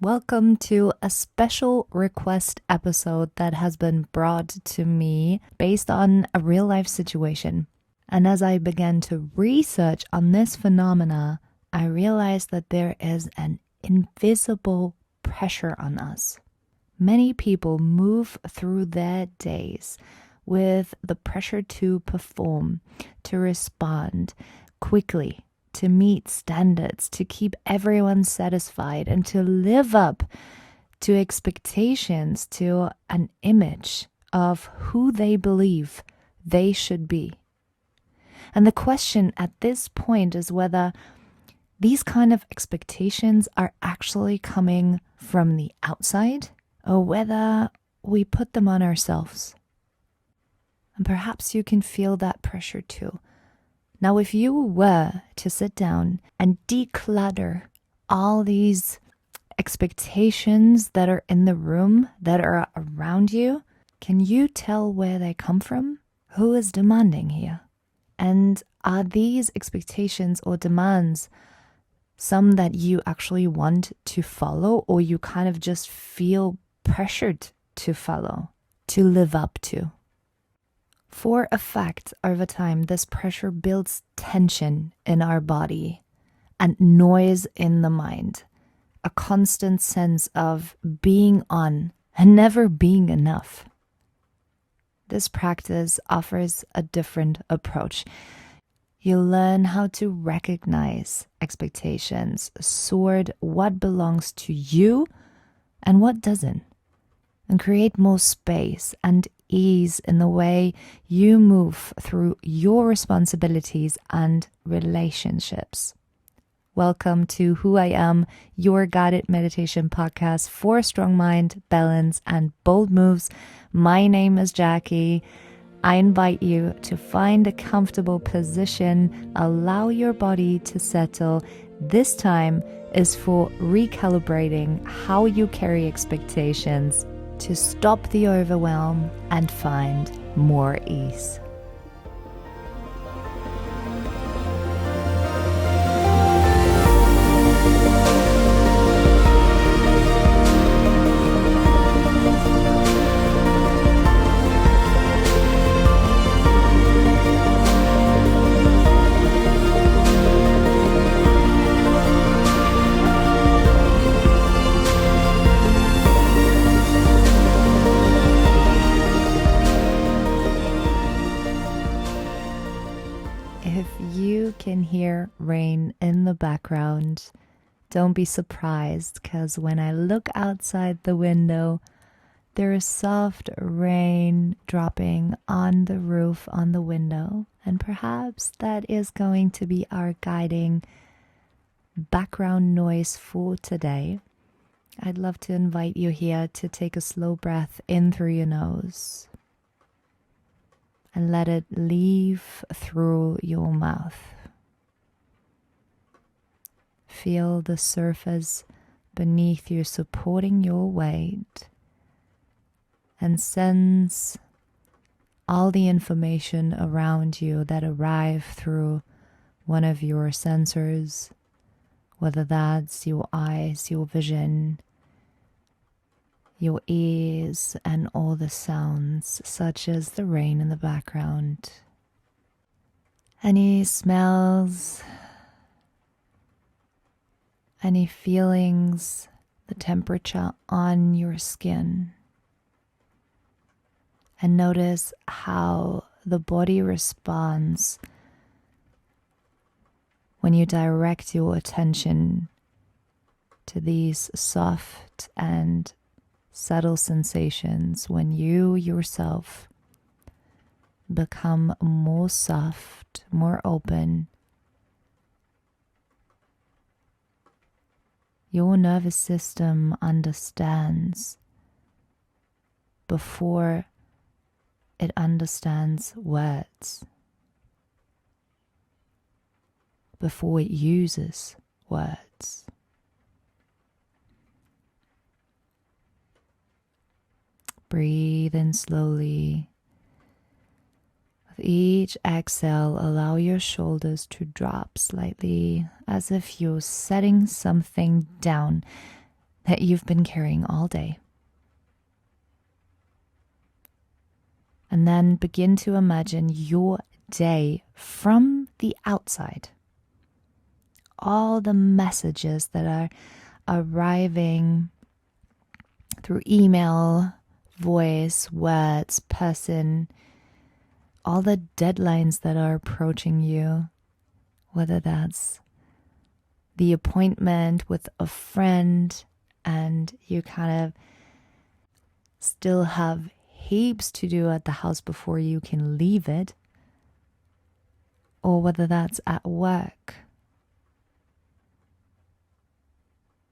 Welcome to a special request episode that has been brought to me based on a real life situation. And as I began to research on this phenomena, I realized that there is an invisible pressure on us. Many people move through their days with the pressure to perform, to respond quickly, to meet standards, to keep everyone satisfied, and to live up to expectations, to an image of who they believe they should be. And the question at this point is whether these kind of expectations are actually coming from the outside or whether we put them on ourselves. And perhaps you can feel that pressure too. Now, if you were to sit down and declutter all these expectations that are in the room, that are around you, can you tell where they come from? Who is demanding here? And are these expectations or demands some that you actually want to follow, or you kind of just feel pressured to follow, to live up to? For a fact, over time, this pressure builds tension in our body and noise in the mind, a constant sense of being on and never being enough. This practice offers a different approach. You learn how to recognize expectations, sort what belongs to you and what doesn't, and create more space and ease in the way you move through your responsibilities and relationships. Welcome to Who I Am, your guided meditation podcast for a strong mind, balance, and bold moves. My name is Jackie. I invite you to find a comfortable position, allow your body to settle. This time is for recalibrating how you carry expectations to stop the overwhelm and find more ease. If you can hear rain in the background, don't be surprised, because when I look outside the window, there is soft rain dropping on the roof, on the window, and perhaps that is going to be our guiding background noise for today. I'd love to invite you here to take a slow breath in through your nose and let it leave through your mouth. Feel the surface beneath you supporting your weight, and sense all the information around you that arrive through one of your sensors, whether that's your eyes, your vision, your ears, and all the sounds, such as the rain in the background. Any smells, any feelings, the temperature on your skin. And notice how the body responds when you direct your attention to these soft and subtle sensations, when you yourself become more soft, more open. Your nervous system understands before it understands words, before it uses words. Breathe in slowly. With each exhale, allow your shoulders to drop slightly, as if you're setting something down. that you've been carrying all day. And then begin to imagine your day from the outside. All the messages that are arriving through email, voice, words, person, all the deadlines that are approaching you, whether that's the appointment with a friend and you kind of still have heaps to do at the house before you can leave it, or whether that's at work,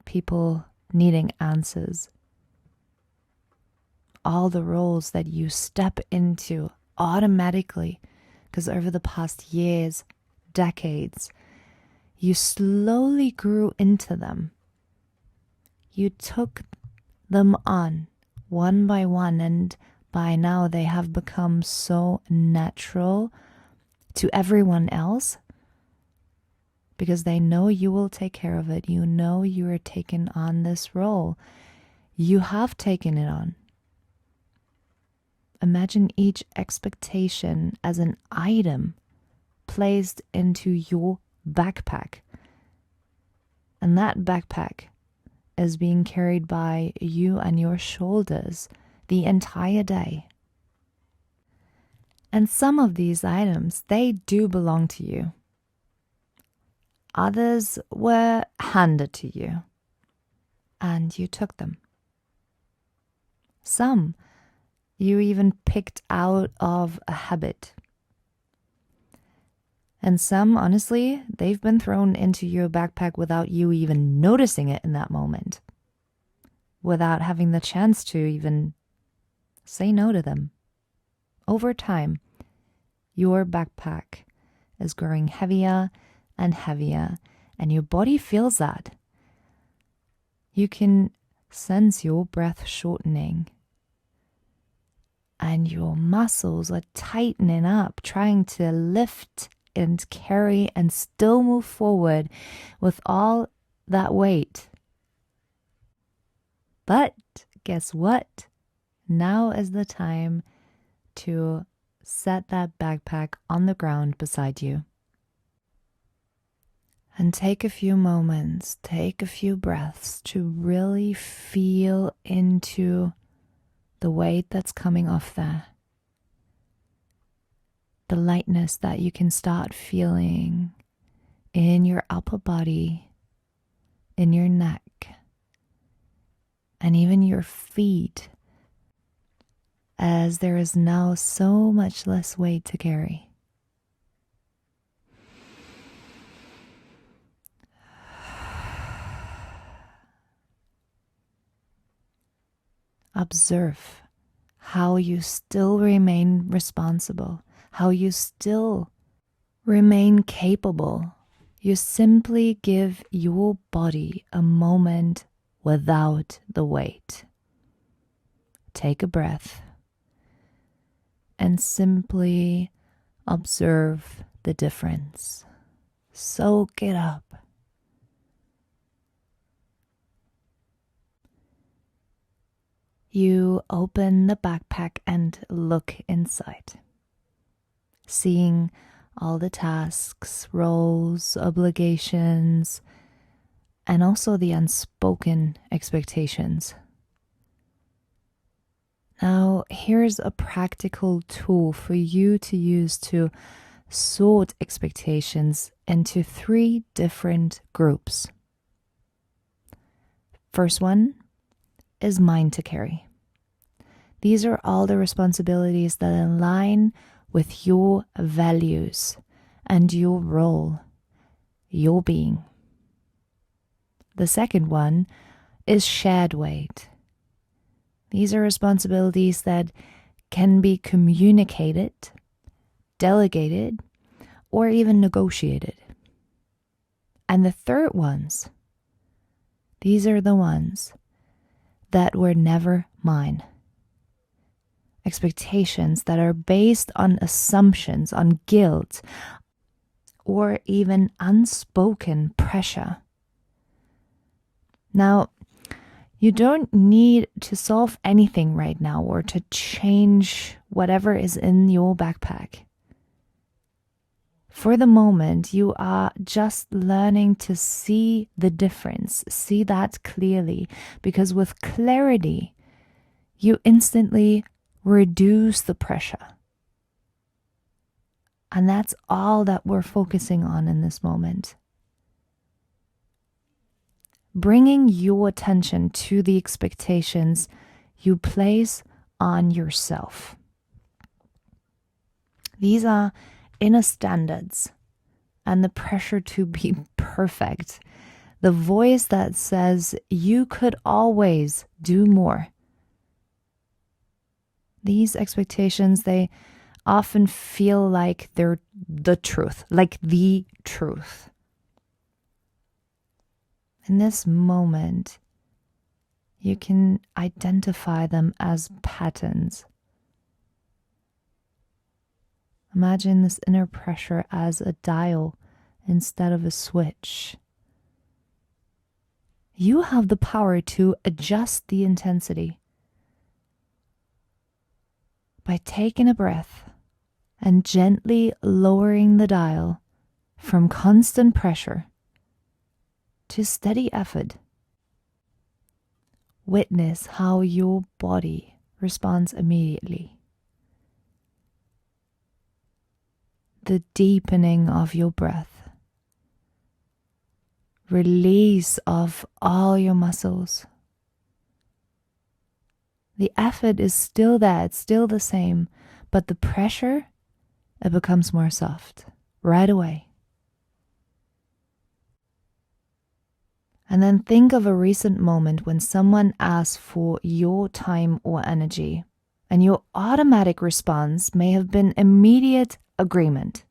people needing answers, all the roles that you step into automatically because over the past years, decades, you slowly grew into them. You took them on one by one, and by now they have become so natural to everyone else because they know you will take care of it. You know you are taking on this role. You have taken it on. Imagine each expectation as an item placed into your backpack. And that backpack is being carried by you and your shoulders the entire day. And some of these items, they do belong to you. Others were handed to you, and you took them. Some you even picked out of a habit. And some, honestly, they've been thrown into your backpack without you even noticing it in that moment, without having the chance to even say no to them. Over time, your backpack is growing heavier and heavier, and your body feels that. You can sense your breath shortening, and your muscles are tightening up, trying to lift and carry and still move forward with all that weight. But guess what? Now is the time to set that backpack on the ground beside you. And take a few moments, take a few breaths to really feel into the weight that's coming off there. The lightness that you can start feeling in your upper body, in your neck, and even your feet, as there is now so much less weight to carry. Observe how you still remain responsible, how you still remain capable. You simply give your body a moment without the weight. Take a breath and simply observe the difference. Soak it up. You open the backpack and look inside, seeing all the tasks, roles, obligations, and also the unspoken expectations. Now, here's a practical tool for you to use to sort expectations into 3 different groups. First one is mine to carry. These are all the responsibilities that align with your values and your role, your being. The second one is shared weight. These are responsibilities that can be communicated, delegated, or even negotiated. And the third ones, these are the ones that were never mine. Expectations that are based on assumptions, on guilt, or even unspoken pressure. Now, You don't need to solve anything right now or to change whatever is in your backpack. For the moment, you are just learning to see the difference, see that clearly, because with clarity, you instantly reduce the pressure. And that's all that we're focusing on in this moment. Bringing your attention to the expectations you place on yourself. These are inner standards and the pressure to be perfect. The voice that says you could always do more. These expectations, they often feel like they're the truth, like the truth. In this moment, you can identify them as patterns. Imagine this inner pressure as a dial instead of a switch. You have the power to adjust the intensity by taking a breath and gently lowering the dial from constant pressure to steady effort. Witness how your body responds immediately. The deepening of your breath. Release of all your muscles. The effort is still there, it's still the same, but the pressure, it becomes more soft right away. And then think of a recent moment when someone asked for your time or energy, and your automatic response may have been immediate agreement,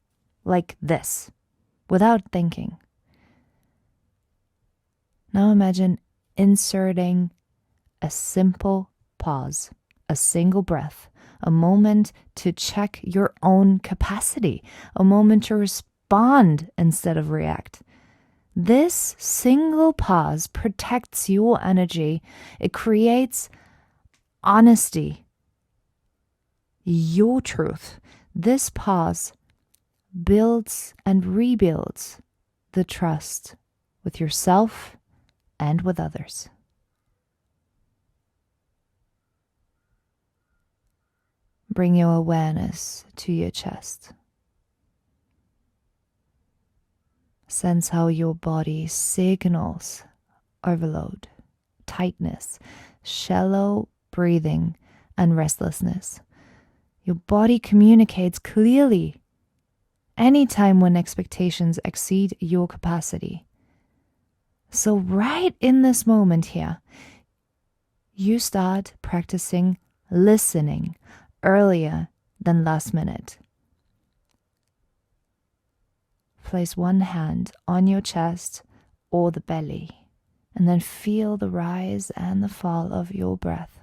like this, without thinking. Now imagine inserting a simple pause, a single breath, a moment to check your own capacity, a moment to respond instead of react. This single pause protects your energy. It creates honesty, your truth. This pause builds and rebuilds the trust with yourself and with others. Bring your awareness to your chest. Sense how your body signals overload, tightness, shallow breathing, and restlessness. Your body communicates clearly anytime when expectations exceed your capacity. So right in this moment here, you start practicing listening earlier than last minute. Place one hand on your chest or the belly, and then feel the rise and the fall of your breath.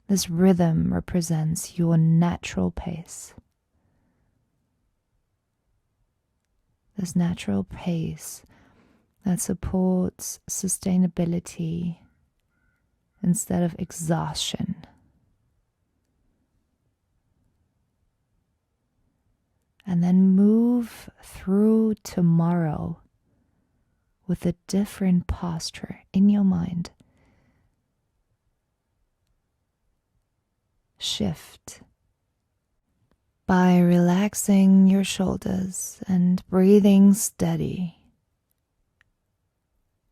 This rhythm represents your natural pace. This natural pace that supports sustainability instead of exhaustion. And then move through tomorrow with a different posture in your mind. Shift by relaxing your shoulders and breathing steady,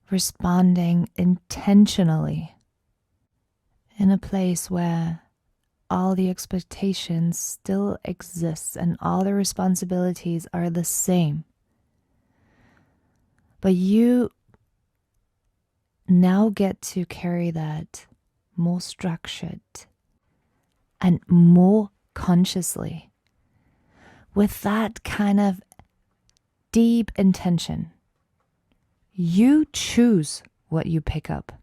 responding intentionally in a place where all the expectations still exist and all the responsibilities are the same. But you now get to carry that more structured and more consciously with that kind of deep intention. You choose what you pick up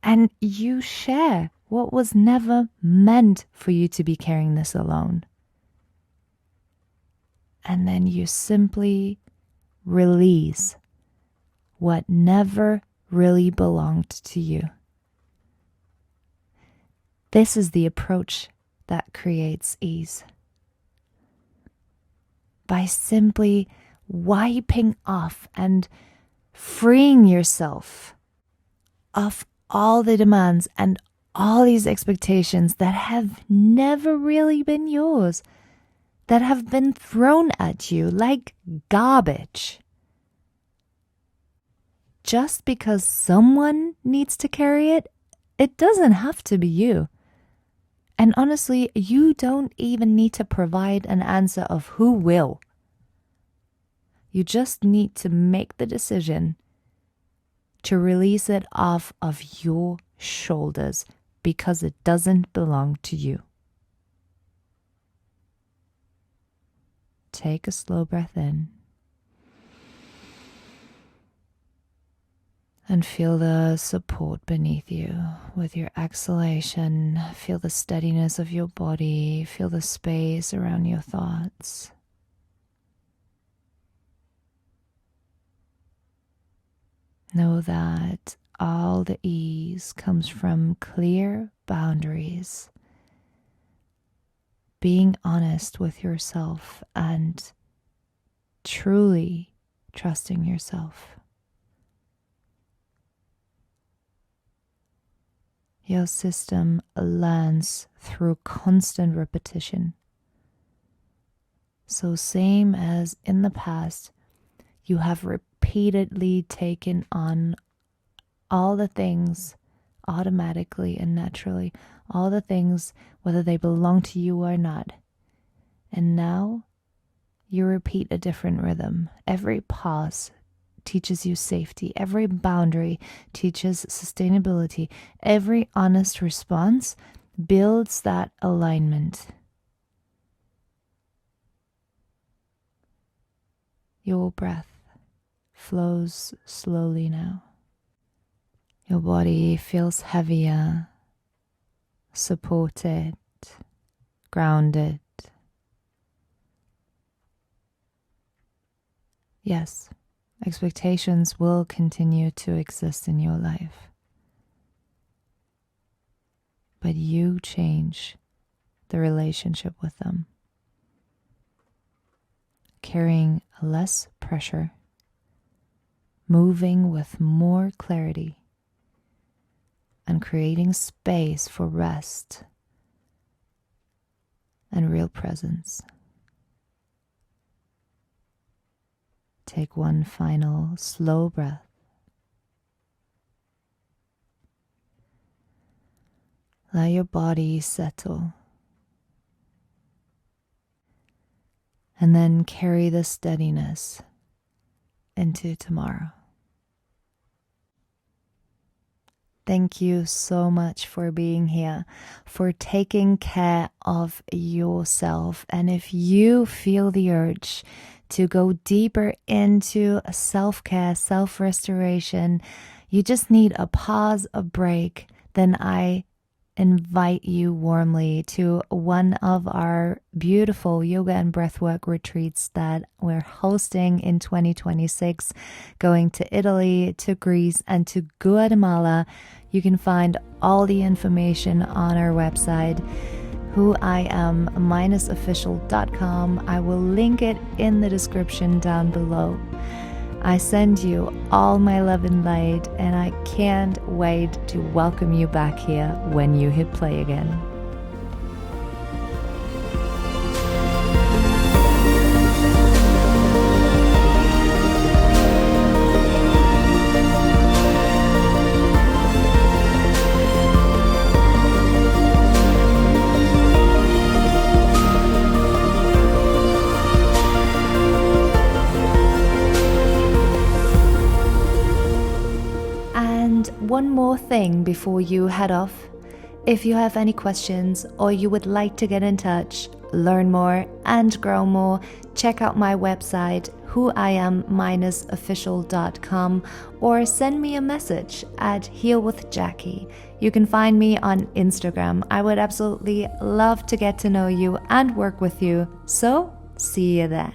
and you share what was never meant for you to be carrying this alone. And then you simply release what never really belonged to you. This is the approach that creates ease. By simply wiping off and freeing yourself of all the demands and all these expectations that have never really been yours, that have been thrown at you like garbage. Just because someone needs to carry it, it doesn't have to be you. And honestly, you don't even need to provide an answer of who will. You just need to make the decision to release it off of your shoulders because it doesn't belong to you. Take a slow breath in and feel the support beneath you with your exhalation. Feel the steadiness of your body. Feel the space around your thoughts. Know that all the ease comes from clear boundaries, being honest with yourself and truly trusting yourself. Your system learns through constant repetition. So same as in the past, you have repeatedly taken on all the things automatically and naturally, all the things, whether they belong to you or not. And now you repeat a different rhythm. Every pause teaches you safety. Every boundary teaches sustainability. Every honest response builds that alignment. Your breath flows slowly now. Your body feels heavier, supported, grounded. Yes, expectations will continue to exist in your life, but you change the relationship with them, carrying less pressure, moving with more clarity, and creating space for rest and real presence. Take one final slow breath. Let your body settle. And then carry the steadiness into tomorrow. Thank you so much for being here, for taking care of yourself. And if you feel the urge to go deeper into self-care, self-restoration, you just need a pause, a break, then I invite you warmly to one of our beautiful yoga and breathwork retreats that we're hosting in 2026, going to Italy, to Greece, and to Guatemala. You can find all the information on our website, whoiam-official.com. I will link it in the description down below. I send you all my love and light, and I can't wait to welcome you back here when you hit play again. One more thing before you head off. If you have any questions or you would like to get in touch, learn more and grow more, check out my website whoiam-official.com or send me a message at Heal with Jackie. You can find me on Instagram. I would absolutely love to get to know you and work with you. So, see you there.